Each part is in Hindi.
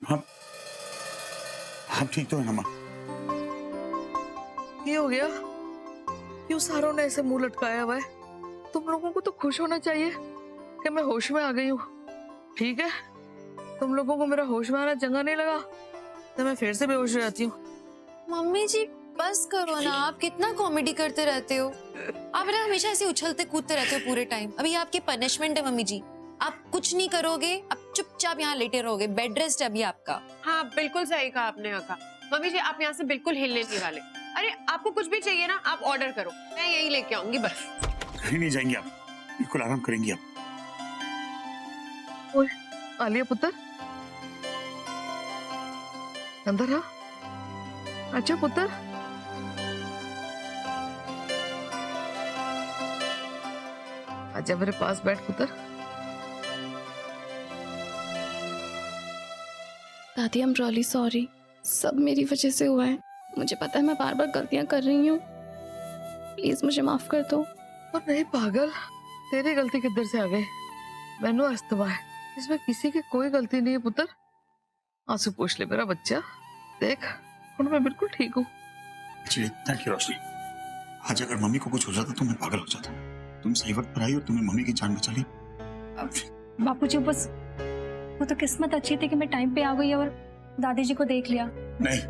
हाँ हाँ ठीक तो है ना माँ। ये हो गया? क्यों सारों ने ऐसे मुंह लटकाया हुआ है? तुम लोगों को तो खुश होना चाहिए कि मैं होश में आ गई हूँ। ठीक है, तुम लोगों को मेरा होश में आना चंगा नहीं लगा तो मैं फिर से बेहोश हो जाती हूँ। मम्मी जी बस करो ना, आप कितना कॉमेडी करते रहते हो। आप ना हमेशा ऐसे उछलते कूदते रहते हो पूरे टाइम। अभी आपकी पनिशमेंट है मम्मी जी, आप कुछ नहीं करोगे, आप चुपचाप यहाँ लेटे रहोगे। बेड रेस्ट है अभी आपका। हाँ बिल्कुल सही कहा आपने आका। मम्मी जी आप यहाँ से बिल्कुल हिलने नहीं वाले। अरे आपको कुछ भी चाहिए ना आप ऑर्डर करो, मैं यही लेके आऊंगी बस। कहीं नहीं जाएंगे आप, बिल्कुल आराम करेंगी आप। ओए आलिया पुत्र, अंदर आ। अच्छा पुत्र, आजा मेरे पास बैठ पुत्र। दादी आई एम रियली सॉरी, सब मेरी वजह से हुआ है। मुझे पता है मैं बार बार गलतियां कर रही हूँ, प्लीज मुझे माफ कर दो। और नहीं पागल, तेरी गलती किधर से आ गई? मैनू अस्तमा है, इसमें किसी की कोई गलती नहीं है पुत्र। आंसू पोंछ ले मेरा बच्चा, देख और मैं बिल्कुल ठीक हूँ। जी थैंक यू रोशनी। आज अगर मम्मी को कुछ हो जाता तो मैं पागल हो जाता। तुम सही वक्त पर आई और तुमने मम्मी की जान बचा ली। बापूजी बस वो तो किस्मत अच्छी थी कि मैं टाइम पे आ गई और दादी जी को देख लिया। नहीं,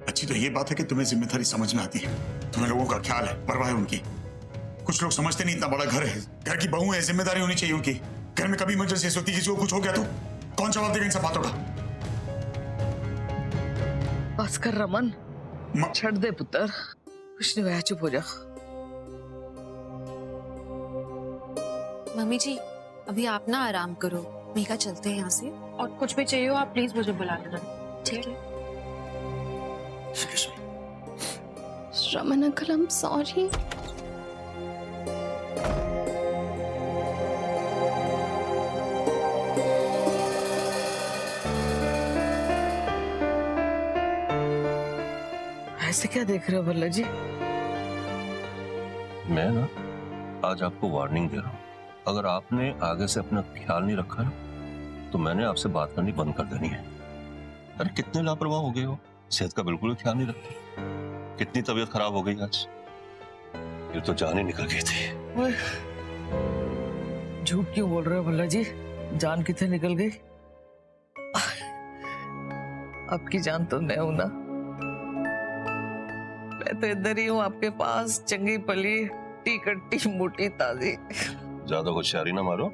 अच्छी तो ये बात है कि तुम्हें जिम्मेदारी समझ में आती है, तुम्हें लोगों का ख्याल है, परवाह है उनकी। कुछ लोग समझते नहीं, इतना बड़ा घर है, घर की बहू है, जिम्मेदारी होनी चाहिए उनकी। घर में कभी इमरजेंसी होती, किसी को कुछ हो गया तो कौन जवाब देगा इन सब बातों का? बस कर रमन, छड़ दे पुत्र, कुछ नहीं हुआ, चुप हो जा। मम्मी जी अभी आप ना आराम करो, मेघा चलते हैं यहाँ से। और कुछ भी चाहिए हो आप प्लीज मुझे बुला लेना। ठीक है। Raman uncle I am sorry. ऐसे क्या देख रहे हो भल्ला जी? मैं ना आज आपको वार्निंग दे रहा हूँ, अगर आपने आगे से अपना ख्याल नहीं रखा ना तो मैंने आपसे बात करनी बंद कर देनी है। अरे कितने लापरवाह हो गए हो, सेहत का बिल्कुल ख्याल नहीं रखते। कितनी तबीयत खराब हो गई आज, ये तो जान ही निकल गई थी। ओए, झूठ क्यों बोल रहे हो भल्ला जी? जान कितने निकल गई? आपकी जान तो मैं हूं ना, मैं तो इधर ही हूँ आपके पास, चंगी पली टी मोटी ताजी। ज्यादा होशियारी ना मारो,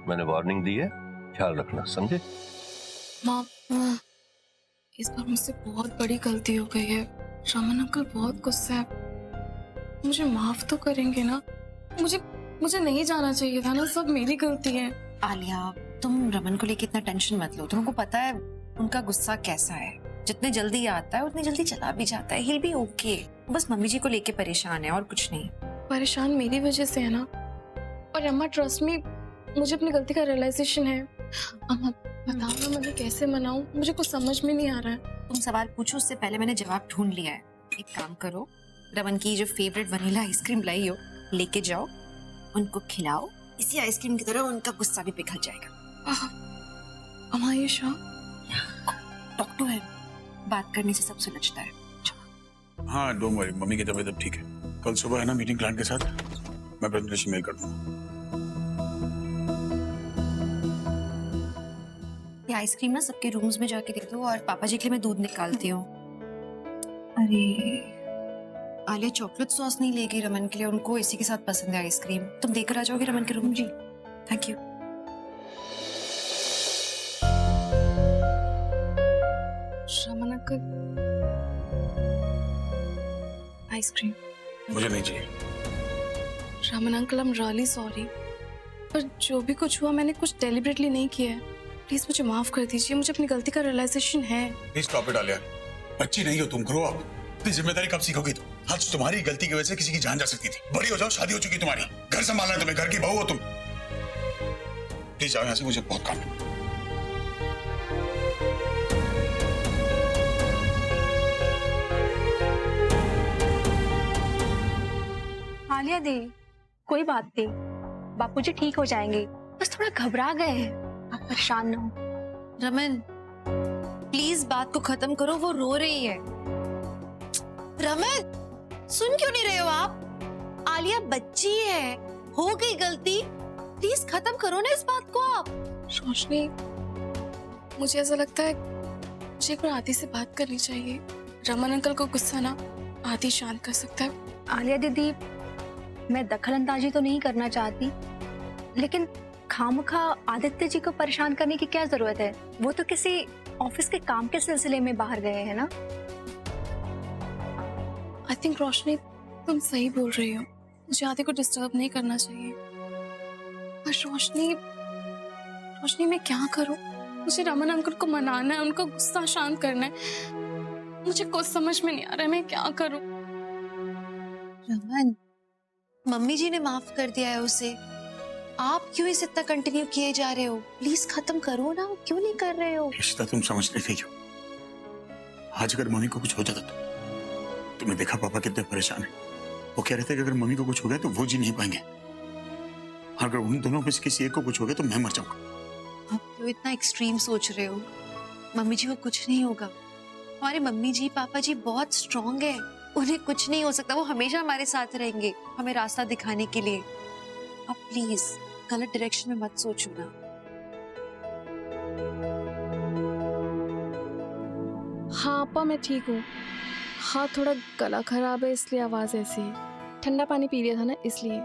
मैंने वार्निंग दी है, ख्याल रखना, समझे? माँ इस बार मुझसे बहुत बड़ी गलती हो गई है। रमन अंकल बहुत गुस्सा है, मुझे माफ तो करेंगे ना? मुझे नहीं जाना चाहिए था ना, सब मेरी गलती है। आलिया तुम रमन को लेके इतना टेंशन मत लो, तुमको पता है उनका गुस्सा कैसा है। जितने जल्दी आता है उतनी जल्दी चला भी जाता है। हिल बी ओके, बस मम्मी जी को लेके परेशान है और कुछ नहीं। परेशान मेरी वजह से है ना, और अम्मा ट्रस्ट मी, मुझे अपनी गलती का रियलाइजेशन है। अम्मा बताओ ना मैं कैसे मनाऊं, मुझे कुछ समझ में नहीं आ रहा है। तुम सवाल पूछो उससे पहले मैंने जवाब ढूंढ लिया है। एक काम करो, रमन की जो फेवरेट वनीला आइसक्रीम लाई हो लेके जाओ, उनको खिलाओ। इसी आइसक्रीम की तरह उनका गुस्सा भी पिघल जाएगा। अम्मा ये शाह डॉक्टर है, बात करने से सब सुलझता है। हाँ डोंट वरी, मम्मी की तबीयत अब ठीक है। कल सुबह है ना मीटिंग क्लाइंट के साथ, मैं प्रेजेंटेशन मेल कर दूंगा। ये आइसक्रीम ना सबके रूम्स में जाके दे दो और पापा जी के लिए मैं दूध निकालती हूँ। अरे आलिया चॉकलेट सॉस नहीं लेगी रमन के लिए, उनको इसी के साथ पसंद है आइसक्रीम। तुम देकर आ जाओगे रमन के रूम? जी thank you. Raman uncle ice cream. मुझे नहीं चाहिए। Raman uncle I am really sorry, पर जो भी कुछ हुआ मैंने कुछ डेलिबरेटली नहीं किया है। प्लीज मुझे माफ कर दीजिए, मुझे अपनी गलती का रियलाइजेशन है। प्लीज स्टॉप इट आलिया, बच्ची नहीं हो तुम, ग्रो अप। अपनी जिम्मेदारी कब सीखोगी तुम? आज तुम्हारी गलती की वजह से किसी की जान जा सकती थी। बड़ी हो जाओ, शादी हो चुकी तुम्हारी, घर संभालना है तुम्हें, घर की बहू हो तुम। प्लीज जाओ यहाँ से, मुझे बहुत काम है। आलिया दी कोई बात नहीं, बापूजी ठीक हो जाएंगे, बस थोड़ा घबरा गए हैं, आप परेशान ना हो। रमन प्लीज बात को खत्म करो, वो रो रही है। रमन, सुन क्यों नहीं रहे हो आप? आलिया बच्ची है, हो गई गलती, प्लीज खत्म करो ना इस बात को आप। रोशनी, मुझे ऐसा लगता है मुझे एक बार आदि से बात करनी चाहिए। रमन अंकल को गुस्सा ना आदि शांत कर सकता है। आलिया दीदी, मैं दखलंदाजी तो नहीं करना चाहती, लेकिन खामखा आदित्य जी को परेशान करने की क्या जरूरत है? वो तो किसी ऑफिस के काम के सिलसिले में बाहर गए हैं ना। आई थिंक रोशनी, तुम सही बोल रही हो, मुझे आदि को डिस्टर्ब नहीं करना चाहिए। पर रोशनी मैं क्या करूं? मुझे रमन अंकल को मनाना है, उनका गुस्सा शांत करना है। मुझे कुछ समझ में नहीं आ रहा है, मैं क्या करूं? रमन, मम्मी जी ने माफ कर दिया है उसे, आप क्यों इसे इतना कंटिन्यू किए जा रहे हो? प्लीज खत्म करो ना, क्यों नहीं कर रहे हो? रिश्ता तुम समझ नहीं रही हो। आज अगर मम्मी को कुछ हो जाता तो तुमने देखा पापा कितने परेशान है। वो कह रहे थे कि अगर मम्मी को कुछ हो गया तो वो जी नहीं पाएंगे। अगर उन दोनों में से किसी एक को कुछ हो गया तो मैं मर जाऊंगा। आप क्यों इतना एक्सट्रीम सोच रहे हो? मम्मी जी को कुछ नहीं होगा। हमारे मम्मी जी पापा जी बहुत स्ट्रांग है, उन्हें कुछ नहीं हो सकता। वो हमेशा हमारे साथ रहेंगे, हमें रास्ता दिखाने के लिए। आप प्लीज गलत डायरेक्शन में मत सोचो ना। हाँ अपा, मैं ठीक हूँ। हाँ, थोड़ा गला खराब है इसलिए आवाज ऐसी है। ठंडा पानी पी लिया था ना इसलिए।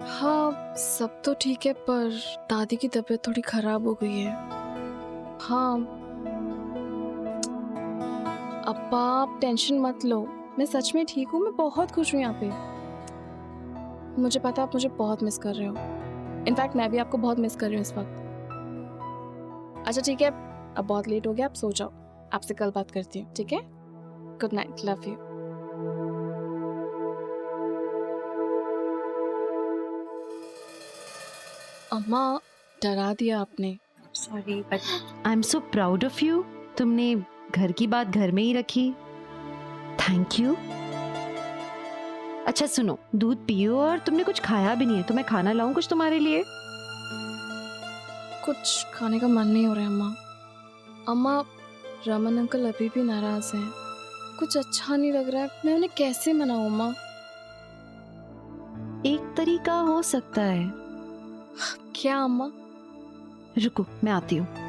हाँ सब तो ठीक है, पर दादी की तबीयत थोड़ी खराब हो गई है। हाँ अपा, आप टेंशन मत लो, मैं सच में ठीक हूँ। मैं बहुत खुश हूँ यहाँ पे। मुझे पता है आप मुझे बहुत मिस कर रहे हो। इनफैक्ट मैं भी आपको बहुत मिस कर रही हूँ इस वक्त। अच्छा ठीक है, अब बहुत लेट हो गया, आप सो जाओ। आपसे कल बात करती हूँ, ठीक है? Good night, love you. अम्मा, डरा दिया आपने। Sorry but I am so proud of you. तुमने घर की बात घर में ही रखी। Thank you. अच्छा सुनो, दूध पियो, और तुमने कुछ खाया भी नहीं है, तो मैं खाना लाऊं कुछ तुम्हारे लिए? कुछ खाने का मन नहीं हो रहा है अम्मा। अम्मा, रमन अंकल अभी भी नाराज हैं। कुछ अच्छा नहीं लग रहा है, मैं उन्हें कैसे मनाऊं अम्मा? एक तरीका हो सकता है। क्या अम्मा? रुको, मैं आती हूँ।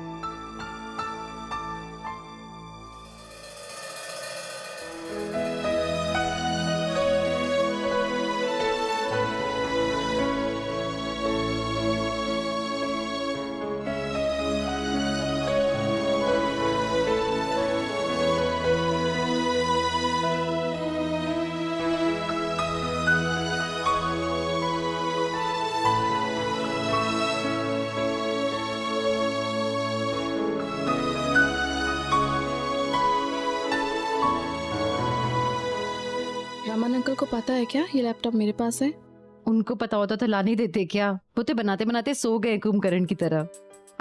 रमन अंकल को पता है क्या ये लैपटॉप मेरे पास है? उनको पता होता तो लाने देते क्या? वो तो बनाते बनाते सो गए कुंभकर्ण की तरह।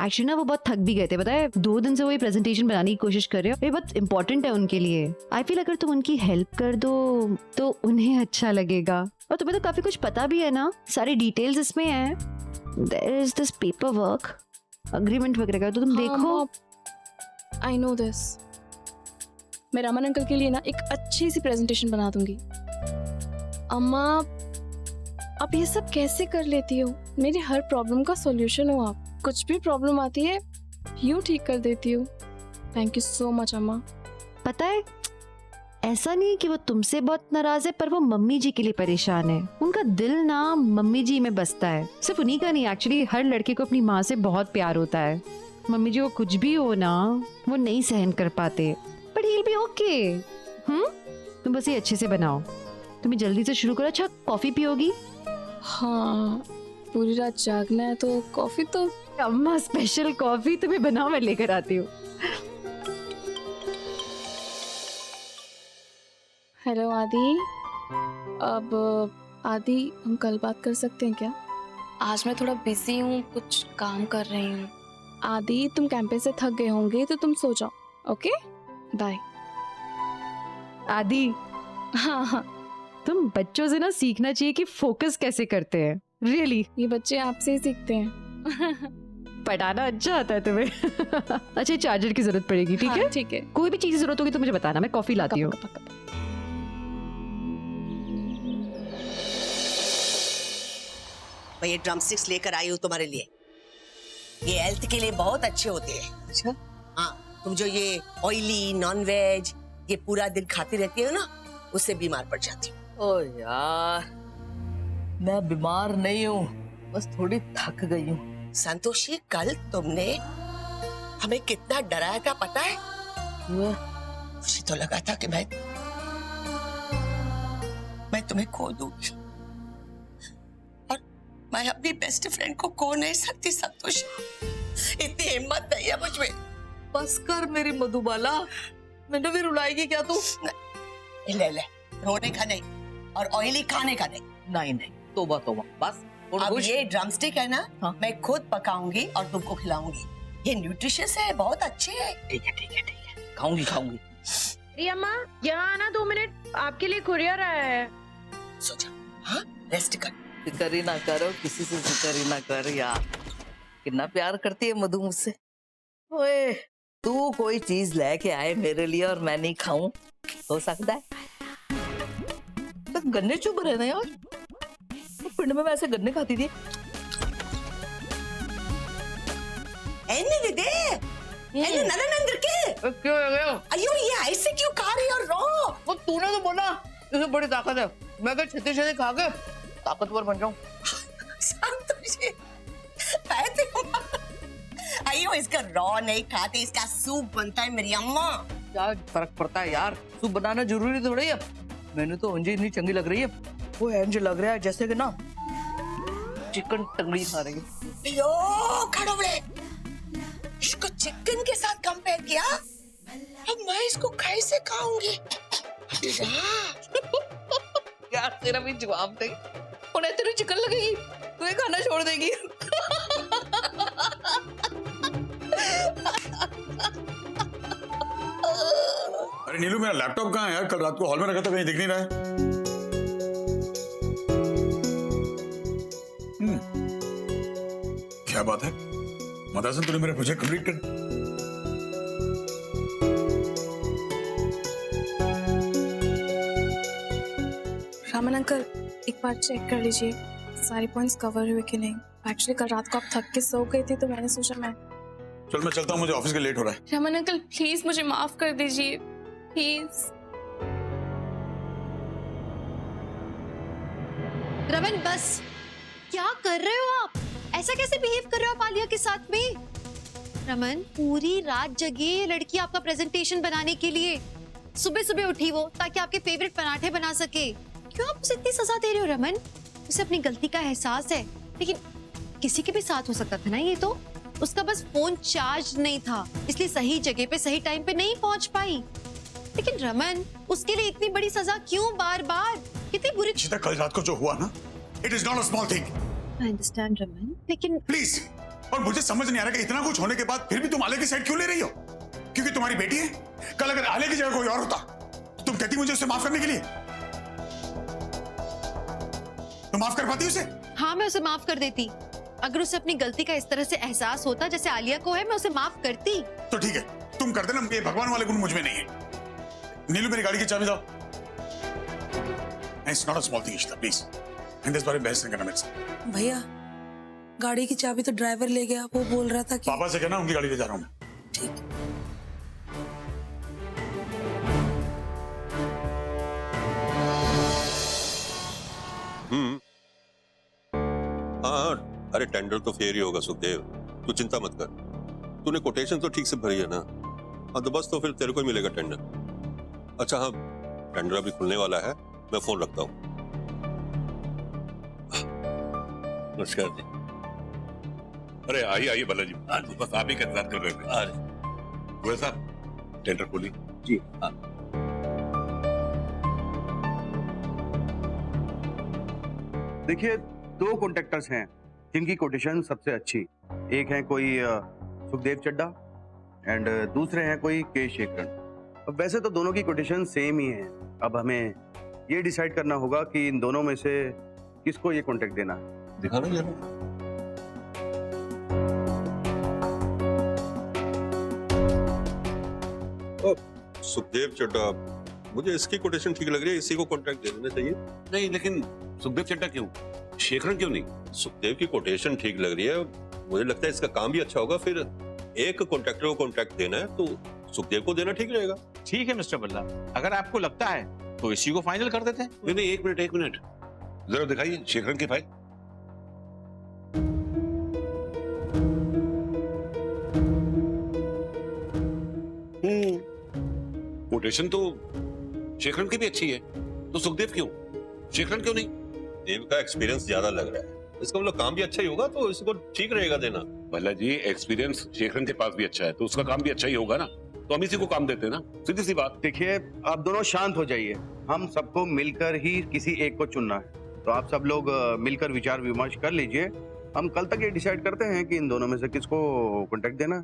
एक्चुअली ना वो बहुत थक भी गए थे, पता है? 2 दिन से वो ये प्रेजेंटेशन बनाने की कोशिश कर रहे हो। ये बहुत इंपॉर्टेंट है उनके लिए। आई फील अगर तुम उनकी हेल्प कर दो तो उन्हें अच्छा लगेगा। और तुम्हें तो काफी कुछ पता भी है ना, सारी डिटेल्स इसमें है। There is this paper work, agreement वगैरह का, तो तुम देखो। I know this. मैं रमन अंकल के लिए ना एक अच्छी सी प्रेजेंटेशन बना दूंगी। अम्मा, आप ये सब कैसे कर लेती हो? मेरी हर प्रॉब्लम का सॉल्यूशन हो आप। कुछ भी प्रॉब्लम आती है यूं ठीक कर देती हो। थैंक यू सो मच अम्मा। पता है, ऐसा नहीं कि वो तुमसे बहुत नाराज है, पर वो मम्मी जी के लिए परेशान है। उनका दिल ना मम्मी जी में बसता है। सिर्फ उन्हीं का नहीं, एक्चुअली हर लड़के को अपनी माँ से बहुत प्यार होता है। मम्मी जी को कुछ भी हो ना, वो नहीं सहन कर पाते। But he will be okay. तुम बस ये अच्छे से बनाओ। तुम्हें जल्दी से शुरू करो। अच्छा, कॉफी पियोगी? हाँ, पूरी रात जागना है तो कॉफी तो। अम्मा स्पेशल कॉफी तुम्हें बनाओ, मैं लेकर आती हूँ। हेलो आदि। अब आदि, हम कल बात कर सकते हैं क्या? आज मैं थोड़ा बिजी हूँ, कुछ काम कर रही हूँ। आदि, तुम कैंपस से थक गए होंगे तो तुम सो जाओ। Okay, bye. आदि, हाँ हाँ, तुम बच्चों से ना सीखना चाहिए कि फोकस कैसे करते हैं। रियली ये बच्चे आपसे ही सीखते हैं। पटाना अच्छा आता है तुम्हें। अच्छा चार्जर की जरूरत पड़ेगी, ठीक है? ठीक है। कोई भी चीज की जरूरत होगी तो मुझे बताना, मैं कॉफी लाती हूँ। मैं ये ड्रमस्टिक्स लेकर आई हूँ तुम्हारे लिए। ये हेल्थ के लिए बहुत अच्छे होते हैं। अच्छा? हाँ, तुम जो ये ऑयली नॉन वेज ये पूरा दिन खाती रहती हो ना, उससे बीमार पड़ जाती हो। ओ यार, मैं बीमार नहीं हूँ, बस थोड़ी थक गई हूँ। संतोषी, कल तुमने हमें कितना डराया था पता है? मुझे तो लगा था कि मैं तुम्हें खो दूंगी, और मैं अपनी बेस्ट फ्रेंड को खो नहीं सकती संतोषी। इतनी हिम्मत नहीं है मुझ में। बस कर मेरी मधुबाला, मैंने भी रुलाएगी क्या तू? ले ले, रोने का नहीं और ऑयली खाने का नहीं। नहीं नहीं, तोबा तोबा, बस। अब ये ड्रमस्टिक है ना, हाँ। मैं खुद पकाऊंगी और तुमको खिलाऊंगी। ये न्यूट्रिशियस है, बहुत अच्छे है। ठीक है ठीक है ठीक है, खाऊंगी खाऊंगी। रिया माँ, यहाँ आना 2 मिनट, आपके लिए कुरियर आया है। सो जा, हाँ, रेस्ट कर। फिकर ही ना करो, किसी से फिकर ही ना कर यार। कितना प्यार करती है मधु मुझसे। ओए, तू कोई चीज लेके आए मेरे लिए और मैं नहीं खाऊं, हो सकता है? तो गन्ने चुभ रहे ना यार, तो पिंड में मैं ऐसे गन्ने खाती थी। एने दे, एने नंदर के। क्यों हो गया? अयो, ये ऐसे क्यों खा रही हो रो? वो तूने तो बोला इसमें बड़ी ताकत है, मैं क्या छेती छेती खा के ताकतवर बन जाऊं? संतोषी, अयो इसका रॉ नहीं खाते, इसका सूप बनता है मेरी अम्मा। क्या फर्क पड़ता है यार, सूप बनाना जरूरी थोड़ी है। मैंने तो अंजी इतनी चंगी लग रही है, वो इंज लग रहा है जैसे कि ना चिकन टंगड़ी खा रही है। यो खड़ोड़े, इसको चिकन के साथ कंपेयर किया, अब मैं इसको कैसे खाऊंगी? यार तेरा भी जवाब दे, उन्हें तेरी चिकन लगेगी, तू ये खाना छोड़ देगी। अरे नीलू, मेरा लैपटॉप कहाँ है यार? कल रात को हॉल में रखा था, कहीं दिख नहीं रहा है। क्या बात है मदासन, तूने मेरा प्रोजेक्ट कंप्लीट कर। रामन अंकल, एक बार चेक कर लीजिए सारे पॉइंट्स कवर हुए कि नहीं। एक्चुअली कल रात को आप थक के सो गए थे, तो मैंने सोचा मैं चल मैं चलता हूँ, मुझे ऑफिस के लेट हो रहा है। रामन अंकल प्लीज मुझे माफ कर दीजिए, प्लीज। रमन बस, क्या कर रहे हो आप? ऐसा कैसे बिहेव कर रहे हो आप आलिया के साथ में? रमन, पूरी रात जगी ये लड़की आपका प्रेजेंटेशन बनाने के लिए। सुबह सुबह उठी वो ताकि आपके फेवरेट पराठे बना सके। क्यों आप उसे इतनी सजा दे रहे हो रमन? उसे अपनी गलती का एहसास है, लेकिन किसी के भी साथ हो सकता था ना ये तो। उसका बस फोन चार्ज नहीं था, इसलिए सही जगह पे सही टाइम पे नहीं पहुंच पाई। लेकिन रमन, उसके लिए इतनी बड़ी सजा क्यों बार बार? कितनी बुरी। सीता, कल रात को जो हुआ ना, it is not a small thing. I understand Raman, लेकिन प्लीज, और मुझे समझ नहीं आ रहा कि इतना कुछ होने के बाद फिर भी तुम आले की साइड क्यों ले रही हो? क्योंकि तुम्हारी बेटी है? कल अगर आले की जगह कोई और होता तो तुम कहती मुझे उसे माफ करने के लिए? तुम माफ कर पाती उसे? हाँ, मैं उसे माफ कर देती। अगर उसे अपनी गलती का इस तरह से एहसास होता जैसे आलिया को है, मैं उसे माफ करती। तो ठीक है, तुम कर देना, ये भगवान वाले गुण मुझ में नहीं है। नीलू, मेरी गाड़ी की चाबी दो। It's not a small thing Ishita, please. इस बारे में बहस नहीं करना मेरे से। भैया, गाड़ी की चाबी तो ड्राइवर ले गया, वो बोल रहा था कि पापा से कहना उनकी गाड़ी ले जा रहा हूँ। ठीक। हाँ, अरे टेंडर तो फेयर ही होगा सुखदेव, तू चिंता मत कर। तूने कोटेशन तो ठीक से भरी है ना? हाँ तो बस, तो फिर तेरे को ही मिलेगा टेंडर। अच्छा हाँ, टेंडर अभी खुलने वाला है, मैं फोन रखता हूँ। नमस्कार जी। अरे आइए आइए बालाजी, बस आप ही का इंतजार कर रहे थे। गोयल साहब, टेंडर खोली जी। हाँ, देखिए, 2 कॉन्ट्रैक्टर्स हैं जिनकी कोटेशन सबसे अच्छी। एक है कोई सुखदेव चड्डा एंड दूसरे हैं कोई के शेखरन। अब वैसे तो दोनों की कोटेशन सेम ही है, अब हमें ये डिसाइड करना होगा कि इन दोनों में से किसको ये कॉन्ट्रैक्ट देना है। दिखाना जरा। सुखदेव चड्ढा, मुझे इसकी कोटेशन ठीक लग रही है, इसी को कॉन्ट्रैक्ट दे देना चाहिए। नहीं, लेकिन सुखदेव चड्ढा क्यों, शेखरन क्यों नहीं? सुखदेव की कोटेशन ठीक लग रही है, मुझे लगता है इसका काम भी अच्छा होगा। फिर एक कॉन्ट्रैक्टर को कॉन्ट्रैक्ट देना है तो सुखदेव को देना ठीक रहेगा। ठीक है मिस्टर भल्ला, अगर आपको लगता है तो इसी को फाइनल कर देते हैं। नहीं नहीं, एक मिनट जरा दिखाइए शेखरन की फाइल। कोटेशन तो शेखरन की भी अच्छी है, तो सुखदेव क्यों, शेखरन क्यों नहीं? देव का एक्सपीरियंस ज्यादा लग रहा है, इसका मतलब काम भी अच्छा ही होगा तो इसको ठीक रहेगा देना। भल्ला जी, एक्सपीरियंस शेखरन के पास भी अच्छा है तो उसका काम भी अच्छा ही होगा ना, तो हम इसी को काम देते हैं ना, सीधी सी बात। देखिए, आप दोनों शांत हो जाइए, हम सबको मिलकर ही किसी एक को चुनना है, तो आप सब लोग मिलकर विचार विमर्श कर लीजिए। हम कल तक ये डिसाइड करते हैं कि इन दोनों में से किसको कॉन्ट्रैक्ट देना है।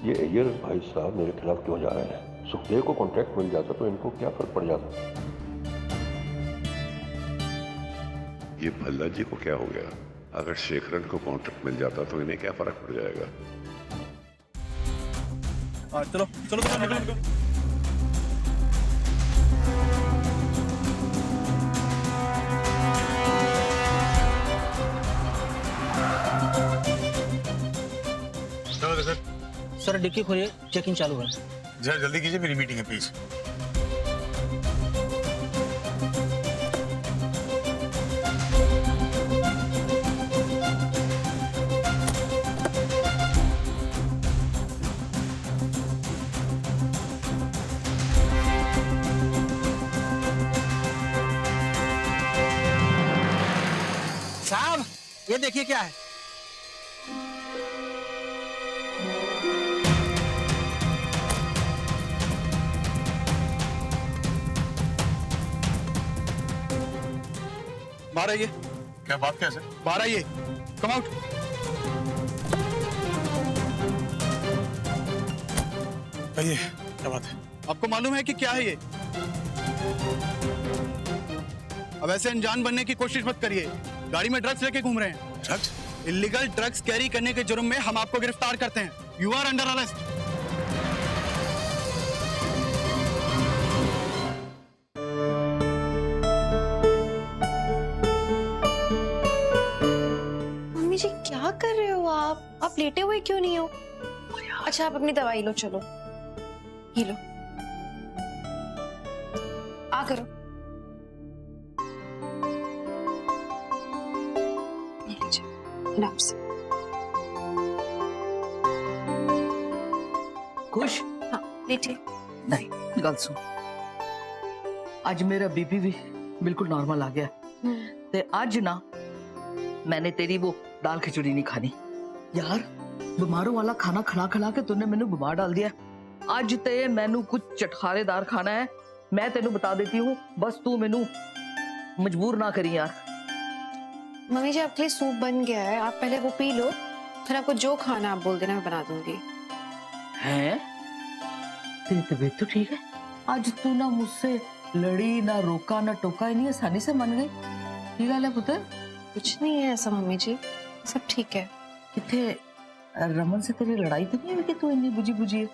ये अय्यर भाई साहब मेरे खिलाफ क्यों जा रहे हैं? सुखदेव को कॉन्ट्रैक्ट मिल जाता तो इनको क्या फर्क पड़ जाता? ये भल्ला जी को क्या हो गया? अगर शेखरन को कॉन्ट्रैक्ट मिल जाता तो इन्हें क्या फर्क पड़ जाएगा? चलो चलो चलो निकलो। सर डिक्की खोलिए, चेकिंग चालू है। जरा जल्दी कीजिए, मेरी मीटिंग है प्लीज। साहब ये देखिए क्या है। बाहर आइए, क्या बात क्या है सर? बाहर आइए, कम आउट। कहिए क्या बात है? आपको मालूम है कि क्या है ये? अब ऐसे अनजान बनने की कोशिश मत करिए, गाड़ी में ड्रग्स लेके घूम रहे हैं। ड्रग्स? इलीगल ड्रग्स कैरी करने के जुर्म में हम आपको गिरफ्तार करते हैं। You are under arrest. Mummy ji क्या कर रहे हो आप लेटे हुए क्यों नहीं हो? अच्छा आप अपनी दवाई लो, चलो ये लो, आ करो। ये लीजिए, आराम से। खुश? हाँ लेटिए। नहीं गल सुन, आज मेरा बीपी भी बिल्कुल नॉर्मल आ गया ते आज ना मैंने तेरी वो दाल खिचड़ी नहीं खानी यार। बीमारों वाला खाना खिला खिला के तूने मैनू बीमार डाल दिया। आज ते मैनू कुछ चटखारेदार खाना है, मैं तेनू बता देती हूँ, बस तू मैनू मजबूर ना करी यार। मम्मी जी आपके लिए सूप बन गया है, आप पहले वो पी लो, फिर आपको जो खाना आप बोल देना मैं बना दूंगी। हैं? तेरी तबीयत तो ठीक है? आज तू ना मुझसे लड़ी, ना रोका, ना टोका, इतनी आसानी से मान गई। की गल है पुत्र? कुछ नहीं है ऐसा मम्मी जी, सब ठीक है। किथे रमन से तेरी लड़ाई तो नहीं हुई कि तू इतनी बुझी बुझी है?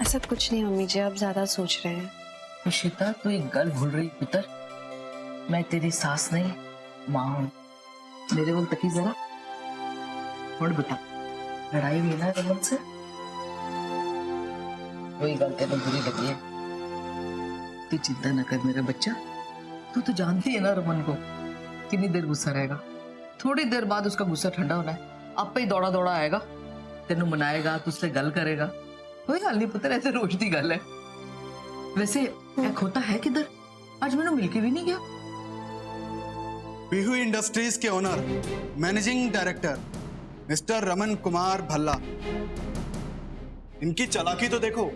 ऐसा कुछ नहीं मम्मी जी, आप ज्यादा सोच रहे हैं। इशिता तू एक गल भूल रही पुत्र, मैं तेरी सास नहीं माँ हूँ। मेरे को तकी जरा और बता, लड़ाई हुई ना रमन से? वही गल तेरे बुरी लगी है? तू चिंता न कर मेरा बच्चा, तू तो जानती है ना रमन को कितनी देर गुस्सा रहेगा। थोड़ी देर बाद उसका गुस्सा ठंडा होना है, आपे ही दौड़ा दौड़ा आएगा, तेनू मनाएगा, तुझसे गल करेगा। कोई गल नहीं पुत्र, ऐसे रोज दी गल है। वैसे एक होता है किधर? आज मैंने मिलके भी नहीं गया। पीहू इंडस्ट्रीज के owner, managing director mister Raman Kumar Bhalla. इनकी चालाकी तो देखो,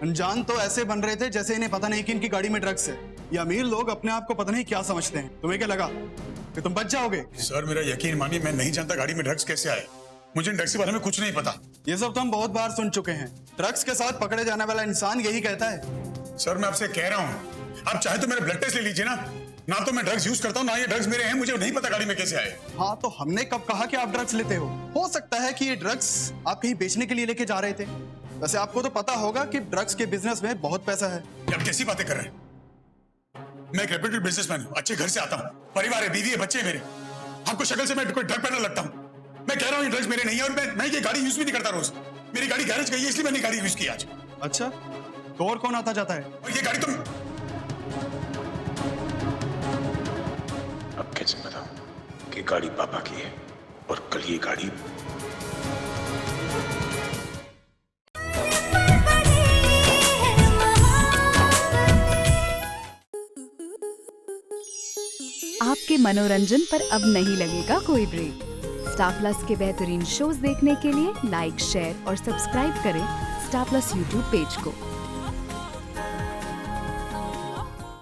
अनजान तो ऐसे बन रहे थे जैसे इन्हें पता नहीं कि इनकी गाड़ी में ड्रग्स है। ये अमीर लोग अपने आप को पता नहीं क्या समझते हैं। तुम्हें क्या लगा कि तुम बच जाओगे? सर मेरा यकीन मानिए, मैं नहीं जानता गाड़ी में ड्रग्स कैसे आए। मुझे ड्रग्स के बारे में कुछ नहीं पता। ये सब तो हम बहुत बार सुन चुके हैं। ड्रग्स के साथ पकड़े जाने वाला इंसान यही कहता है। सर मैं आपसे कह रहा हूँ, आप चाहे तो मेरा ब्लड टेस्ट ले लीजिए ना तो मैं ड्रग्स यूज करता हूँ, ना ये ड्रग्स मेरे हैं, मुझे नहीं पता गाड़ी में कैसे आए। हाँ तो हमने कब कहा कि आप ड्रग्स लेते हो? सकता है कि ये ड्रग्स आप कहीं बेचने के लिए लेके जा रहे थे। वैसे आपको तो पता होगा कि ड्रग्स के बिजनेस में बहुत पैसा है। ये आप कैसी बातें कर रहे हैं? मैं एक रेप्यूटेड बिजनेसमैन हूँ, अच्छे घर से आता हूँ, परिवार है, बीवी है, बच्चे हैं मेरे। आपको शक्ल से मैं कोई ड्रग पेडलर लगता हूँ? मैं कह रहा हूँ ये ड्रग्स मेरे नहीं है और मैं ये गाड़ी यूज भी नहीं करता रोज। मेरी गाड़ी गैरेज गई है इसलिए मैंने गाड़ी यूज की आज। अच्छा, तो और कौन आता जाता है? और ये गाड़ी तुम अब कैसे बताऊं कि गाड़ी पापा की है और कल ये गाड़ी आपके मनोरंजन पर अब नहीं लगेगा कोई ब्रेक। स्टार प्लस के बेहतरीन शोज देखने के लिए लाइक, शेयर और सब्सक्राइब करें स्टार प्लस यूट्यूब पेज को।